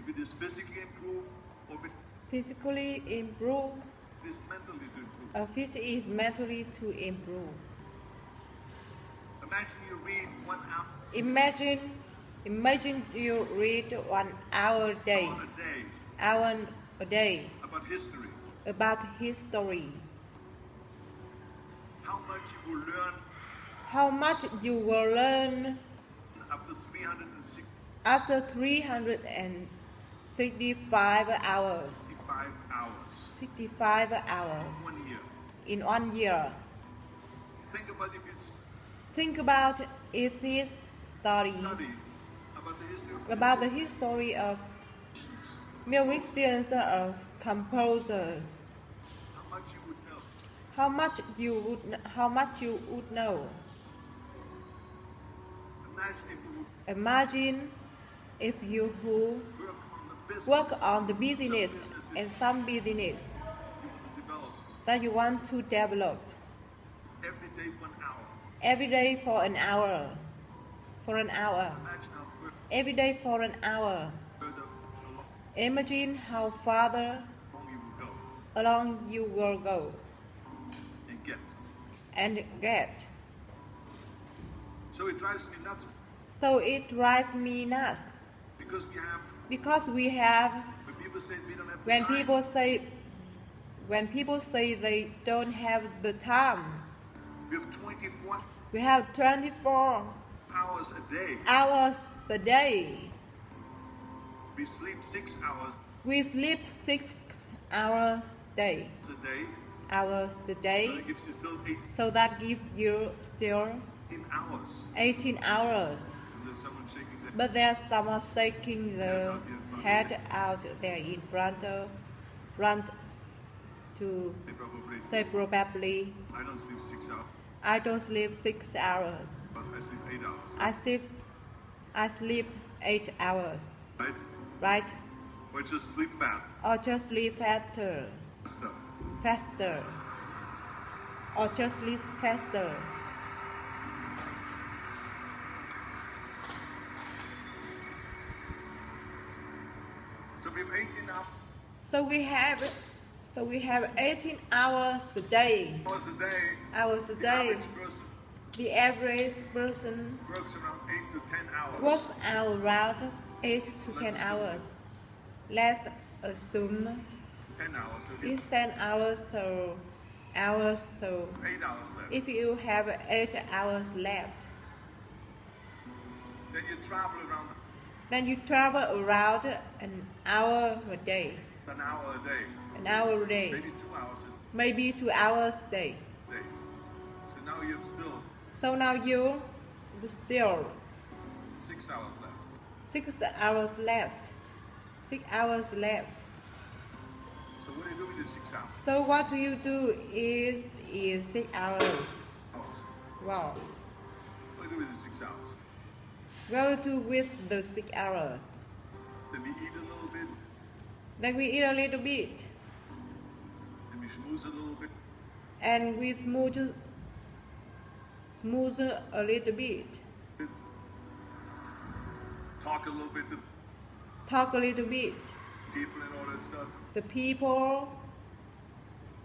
If it is physically improved or if it physically improve, is mentally to improve. Fit is mentally to improve. Imagine you read 1 hour Imagine you read 1 hour a day, hour a day about history. about history. How much you will learn How much you will learn after 365 after 365 hours. 65 hours 65 hours 1 year. in 1 year. Think about if you Think about if we study study about the history of about the history of musicians, musicians or composers. how much you would know. How much you would know. Imagine if you would Imagine if you who work on the business, work on the business and some business you want to develop that you want to develop every day for an hour. every day for an hour. For an hour. Imagine how Every day for an hour. further Imagine how farther along you will go along you will go and get. and get. So it drives me nuts So it drives me nuts because we have when when people say we don't have the when time, people say they don't have the time. we have 24 We have 24 hours a day. hours a day. We sleep 6 hours We sleep 6 hours a day. a day. Hours a So day. it gives you still So that gives you still 18 hours. 18 hours. And there's someone shaking their But there's someone shaking the head out there in front to they probably say probably I don't sleep 6 hours. I don't sleep 6 hours. I sleep 8 hours. I sleep 8 hours, Right? right? Or just sleep fast. Or just sleep faster. Or just sleep faster. So we have 18 So we have 18 hours a day. hours a day. Hours a The day. average person The average person works around 8 to 10 hours. works around 8 to 10 hours. Let's assume 10 hours. So we it's have 10 hours to 8 hours left. if you have 8 hours left, Then you travel around then you travel around an hour a day. an hour a day. An hour a day. Maybe 2 hours a Maybe 2 hours a day. day. So now you have still So now you still 6 hours left. 6 hours left. 6 hours left. So what do you do with the 6 hours? So what do you do is 6 hours. Wow. What do you do with the 6 hours? What do you do with the 6 hours? Then we eat a little bit. Then we eat a little bit. Then we schmooze a little bit. And we smooth a little bit. Talk a little bit to Talk a little bit. people and all that stuff. The people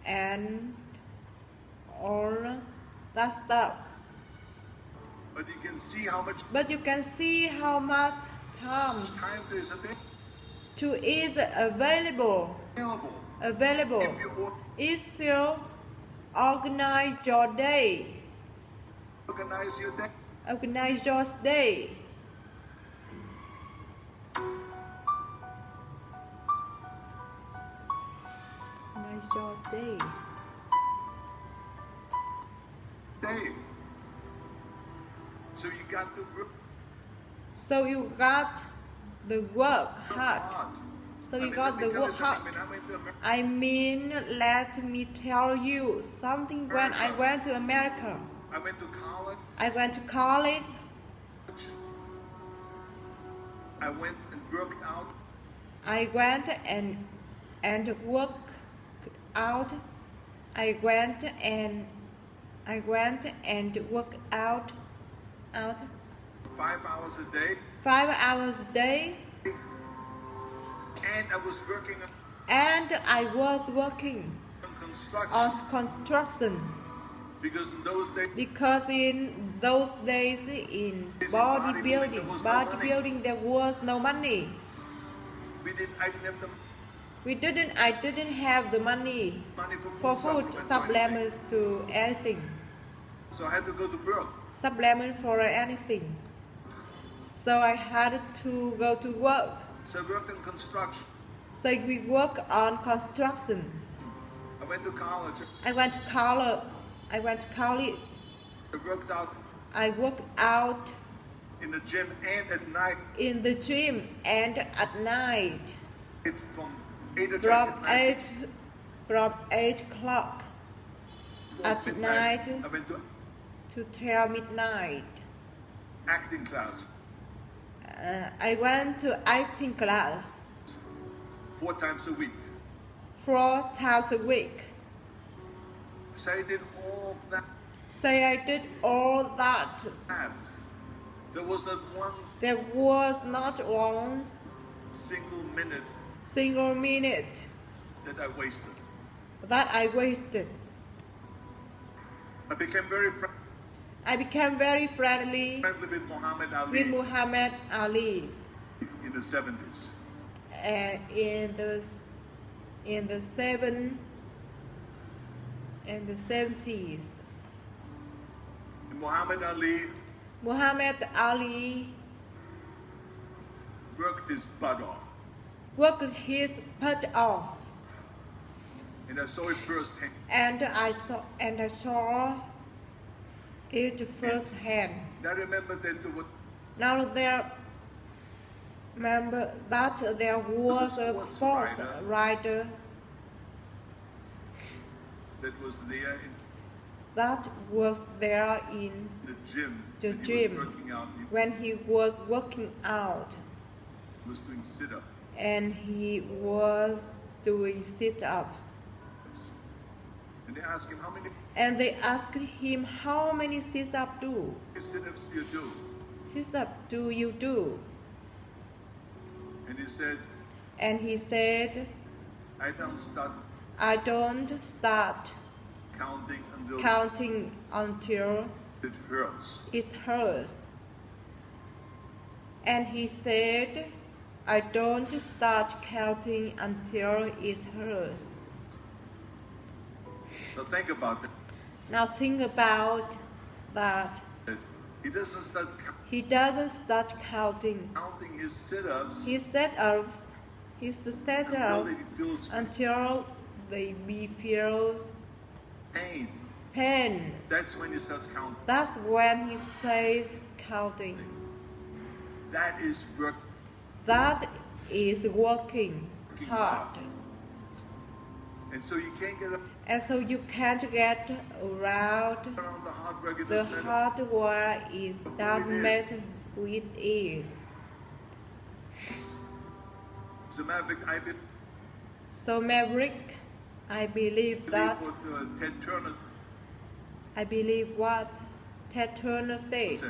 and all that stuff. But you can see how much But you can see how much time time there is is available. available. If If you organize your day. organize your day. Organize your day. Organize your days. Day. So you got to work So you got the work hard. So you got the work hard. When I went to America, I mean, let me tell you something. When I went to America, I went to college. I went to college. I went and worked out. I went and worked out. I went and worked out 5 hours a day. 5 hours a day I was working And I was working on construction on construction because in those days because in those days in bodybuilding there was no money. I didn't have the I didn't have the money money for for food supplements to anything. So I had to go to work. Supplement for anything. So I had to go to work. So I worked in construction. So we work on construction. I went to college. I went to college. I worked out I worked out in the gym and at night in the gym and at night from 8 o'clock from at night. 8 o'clock at night I went to to till midnight. acting class I went to acting class 4 times a week. 4 times a week. So I did all of that. So I did all that. There was not one There was not one single minute that I wasted. I became very friendly friendly with Muhammad Ali with Muhammad Ali in the 70s. In the 70s. And Muhammad Ali worked his butt off. And I saw it firsthand. And I saw it firsthand. I remember that there was Remember that there was a sports rider that was there in the the gym when he was working out. He was doing sit-ups. And he was doing sit-ups. And they asked him how many sit-ups sit-ups do you do? Sit-ups do you do? And he said, I don't start counting until it hurts. it hurts. And he said, I don't start counting until it hurts. So think about that. Now think about that. He doesn't start counting his sit-ups, his setups until he feels pain. That's when he starts counting. That's when he says counting. That is work. That is working hard. And so you can't get And so you can't get around the hard work. the hard work. It doesn't matter who it is. So Maverick, I believe that. I believe what Ted Turner said.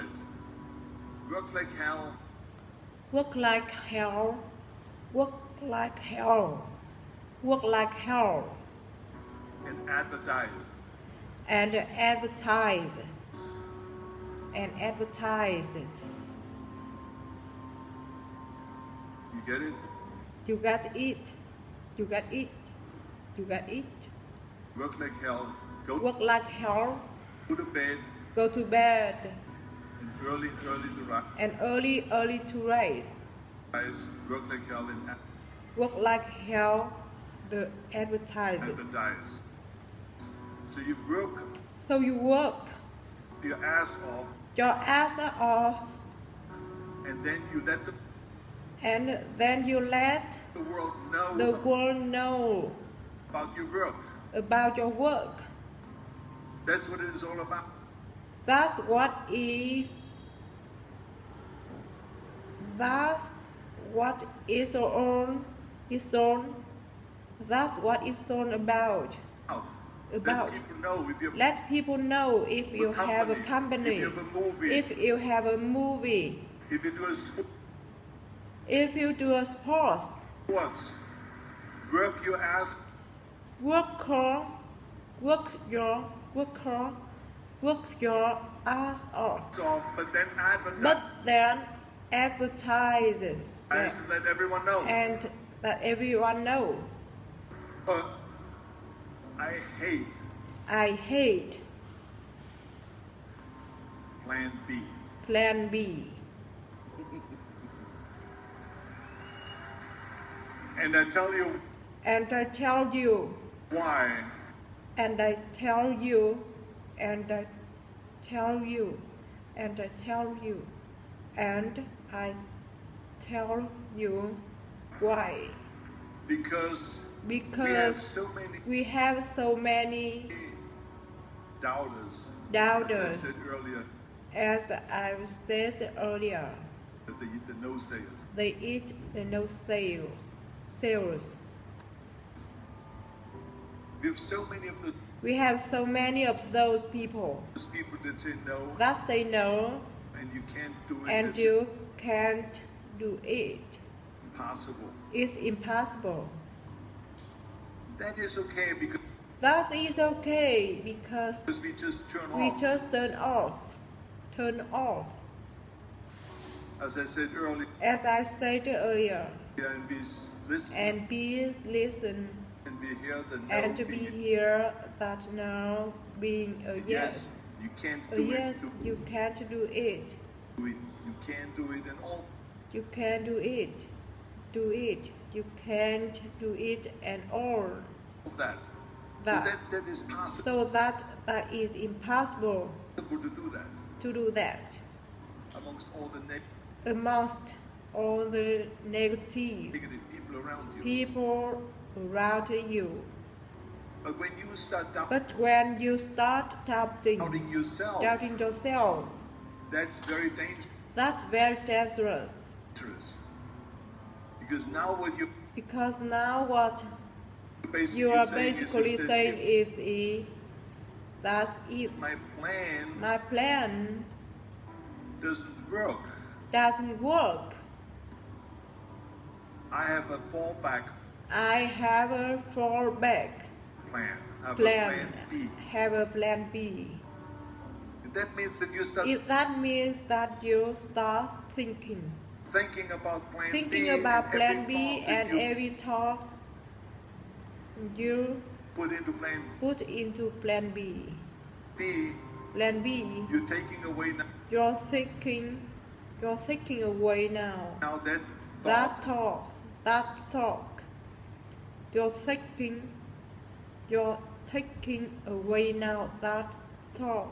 Work like hell. Work like hell. Work like hell. Work like hell. And advertise. And advertise. And advertises. You get it? You got it. You got it. You got it. Work like hell. Work like hell. Go to bed. Go to bed. And early to rise. And early to rise. Work like hell and Work like hell. The advertises. Advertise. So you work. So you work Your ass off. your ass off. And then you let the world know about your work. About your work. That's what it is all about. That's what is on. That's what it's all about. Let people know if you have a company. If you have a movie. If you do a sport. If you do a sport. work your ass work hard, work your ass off, off, but then but then advertises advertise to let everyone know. and that everyone know. I hate Plan B. Plan B. And I tell you And I tell you, why. and I tell you, and I tell you, and I tell you, and I tell you why. Because we have Because so many we have so many doubters. As I doubters, said earlier, as I said earlier. that they eat the no sayers. They eat the no sales. We have so many of We have so many of those people those people that say no, that say no, and you can't do it. and it's you can't do it. impossible. It's impossible. That is okay because That is okay because we just turn we off. just turn off. As I said earlier, As I said earlier, and we listen and be listen and we hear the no and to be being here that now being a yes. you can't A do yes, it. you can't do it. Do it. You can't do it, and all You can do it. Do it. You can't do it and all. of that. That. So that is possible So that is impossible to do that to do that amongst all the amongst all the negative negative people around you. people around you. But when you start But when you start doubting yourself, yourself, that's very dangerous. that's very dangerous. Because now what you Because now what basically you are saying basically is that saying if is that if my plan my plan doesn't work, doesn't work, I have a fallback I have a fallback plan. I have plan. a plan B. Have a plan B. And that means that you start If that means that you start thinking thinking about plan thinking B about and plan every B thought that and you every thought you put into plan put into plan B. B, Plan B, you're taking away you're thinking away now. now that That thought. thought, you're taking away now that thought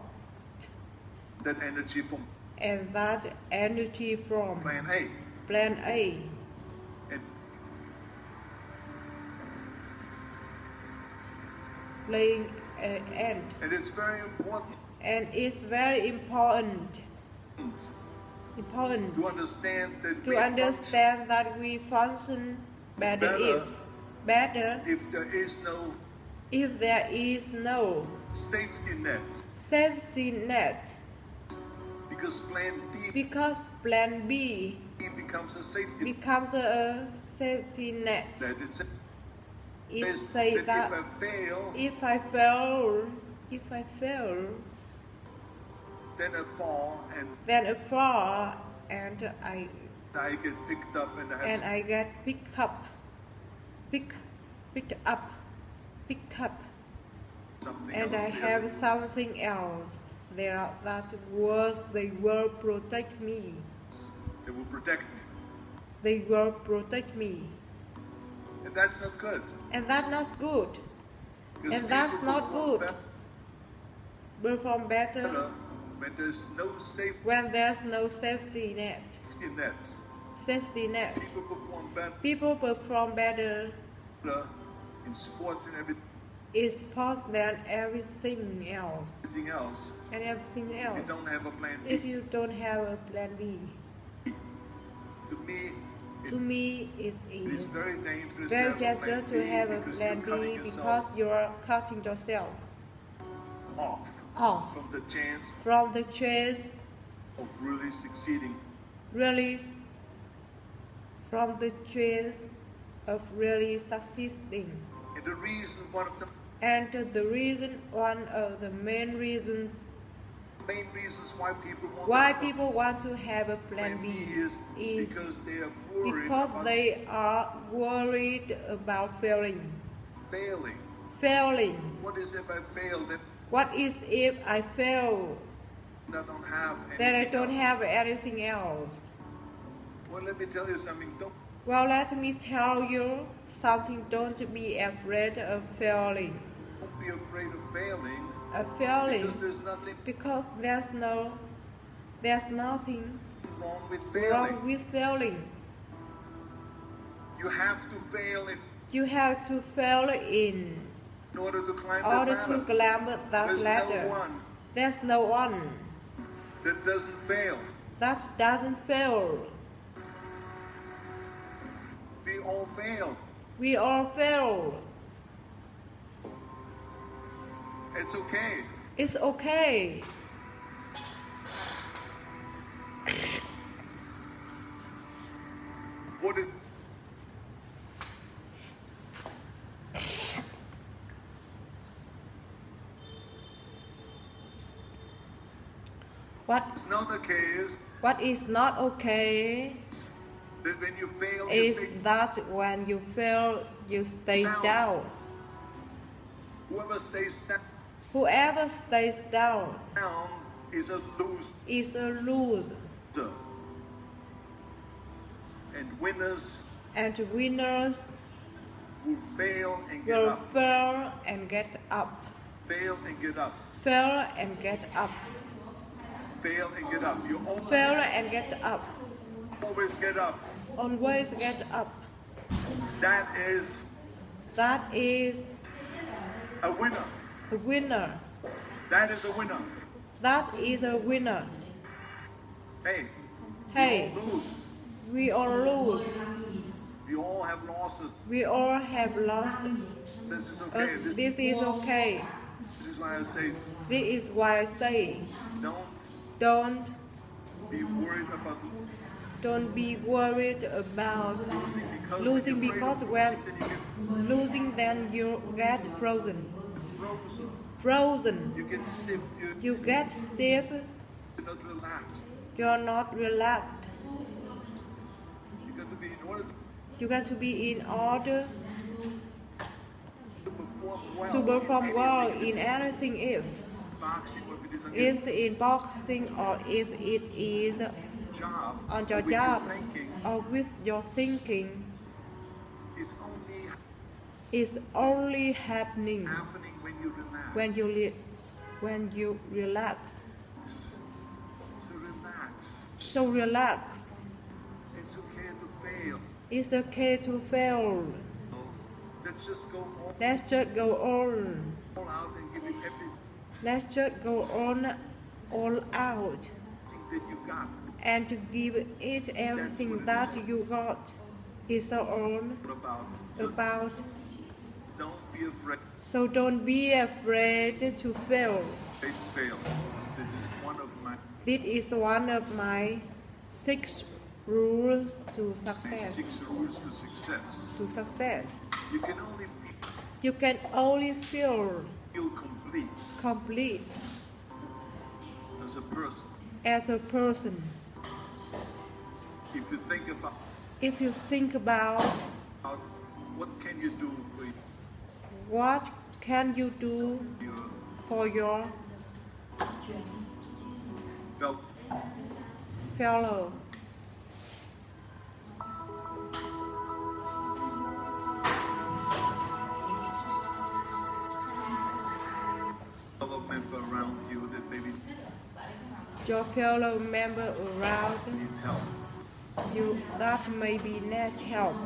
That energy from and that energy from plan A. plan A. And Playing end. and it's very important And it's very important to understand that to we understand that we function better Better. If there is no safety net because because plan B becomes a safety becomes a safety net. net. It's It say that if I fail, if I fail, then I fall then I fall and I get picked up and I get picked up something and else I there. have something else there that they will protect me. They will protect me. They will protect me. And that's not good. And that's not good. Because And that's people not perform good. Perform better better when there's no safety when there's no safety net. net. Safety net. People perform better People perform better in sports and in sports than everything else. everything else. And everything If else. you don't have a plan B, If you don't have a plan B. to me, it it is is very dangerous very to have a dangerous plan to have a because plan you're cutting B yourself because you are cutting yourself off from the chance from the chance of really succeeding. really from the chance of really succeeding. And the reason, one of the And the reason, one of the main reasons main reasons why people want why to have people want to have a plan plan B is because they are worried because about they are worried about failing. failing. Failing. What is if I fail? Then What is if I fail? I don't have anything Then I don't else. have anything else. Well, let me tell you something. Well, let me tell you something. Don't be afraid of failing. Don't be afraid of failing. Of failing. Because there's nothing Because there's nothing wrong with failing. wrong with failing. You have to fail You have to fail in order to climb order the to ladder. climb that There's ladder. no one There's no one that doesn't fail. that doesn't fail. We all fail. We all fail. It's okay. It's okay. What is What not okay is not okay that when you fail, you is stay that when you fail, you stay down. Whoever stays Whoever stays down down is a loser. is a loser, And winners and winners will fail and get will up. fail and get up. Fail and get up. Fail and get up. Fail and get up. You Fail and get up. always get up. Always get up. That is That is a winner. a winner. That is a winner. That is a winner. Hey, Hey, we all lose. we all lose. We all have losses. We all have lost. This is okay. This is okay. This is why I say This is why I say don't don't be worried about about losing when you're because afraid when of losing, then you losing then you get frozen. get frozen. Frozen. You get stiff. You get stiff. You're not relaxed. You're not relaxed. You got to be in order You got to be in order to perform well. to perform well Anything in that's anything if boxing or if it is on it's in boxing or if it is your job, on your or with job thinking or with your thinking is only is only happening happening when you relax. when you relax. So relax. So relax. It's okay to fail. It's okay to fail. Let's just go Let's just go on. all out and give it everything Let's just go on all out that you got. and to give it everything that you got. It's all about. Don't be afraid So don't be afraid to fail. to fail. This is one of my This is one of my 6 rules to success. 6 rules to success. To success. You can only You can only feel feel complete complete as a person as a person if you think about if you think about what can you do for what can you do your for your fellow. fellow member around you that maybe Your fellow member around needs help. you that maybe needs help.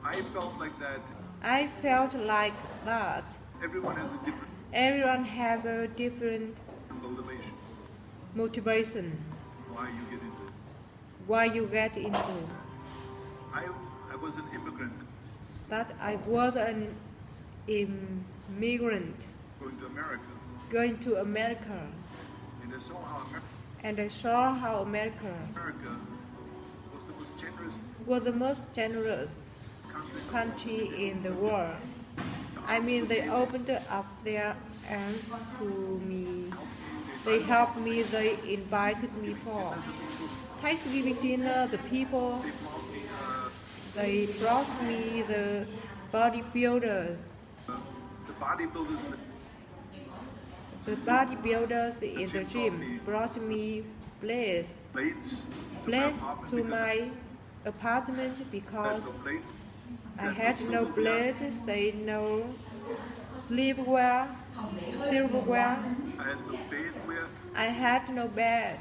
I felt like that. I felt like that. Everyone has a different Everyone has a different motivation. motivation Why you get into it. why you get into. I was an immigrant That I was an immigrant going to America, going to America, and I saw how and I saw how America America was the most generous were the most generous country in the world. I mean, they opened up their arms to me. They helped me, they invited me for Thanksgiving dinner, the people. They brought me the bodybuilders. The bodybuilders in The bodybuilders in the gym brought me plates plates to my apartment because no plates. I had no plate, say no silverware. I had no bedware. I had no bed.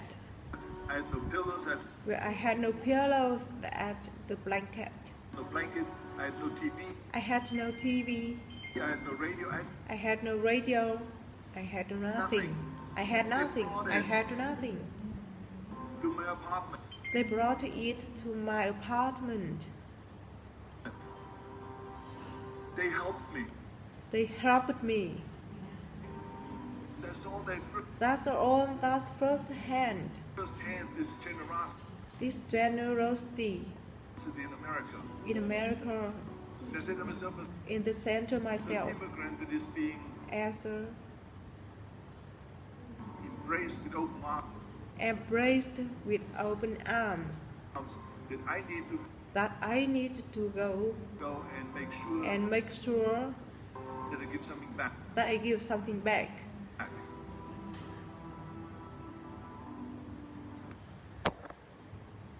I had no pillows. I had no pillows at the blanket. No blanket. I had no TV. I had no TV. I had no radio. I had no radio. I had nothing. I had nothing. I had nothing. To my apartment. They brought it to my apartment. They helped me. They helped me. That's all that That's first hand. firsthand this generosity This generosity in America. in America, And I said to myself, as in the center an myself, immigrant that is being as embraced with open embraced with open arms, arms, that I need to go go and make sure and make sure that I give something back. that I give something back.